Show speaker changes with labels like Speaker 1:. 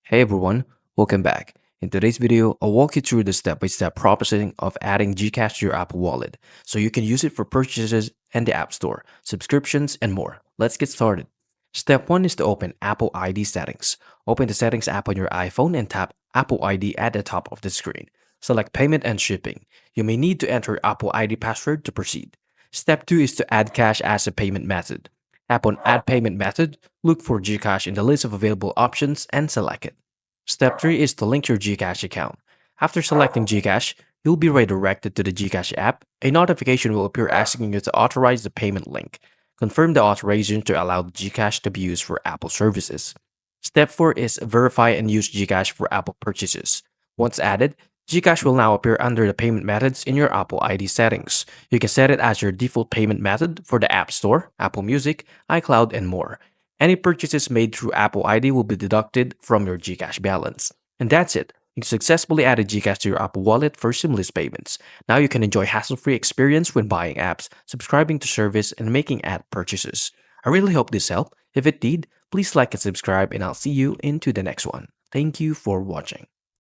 Speaker 1: Hey everyone, welcome back. In today's video, I'll walk you through the step-by-step processing of adding Gcash to your Apple Wallet so you can use it for purchases and the App Store, subscriptions, and more. Let's get started. Step 1 is to open Apple ID settings. Open the Settings app on your iPhone and tap Apple ID at the top of the screen. Select Payment and Shipping. You may need to enter Apple ID password to proceed. Step 2 is to add cash as a payment method. Tap on Add Payment Method, look for Gcash in the list of available options, and select it. Step 3 is to link your Gcash account. After selecting Gcash, you'll be redirected to the Gcash app. A notification will appear asking you to authorize the payment link. Confirm the authorization to allow the Gcash to be used for Apple services. Step 4 is verify and use Gcash for Apple purchases. Once added, Gcash will now appear under the payment methods in your Apple ID settings. You can set it as your default payment method for the App Store, Apple Music, iCloud, and more. Any purchases made through Apple ID will be deducted from your Gcash balance. And that's it. You successfully added Gcash to your Apple Wallet for seamless payments. Now you can enjoy hassle-free experience when buying apps, subscribing to service, and making app purchases. I really hope this helped. If it did, please like and subscribe, and I'll see you into the next one. Thank you for watching.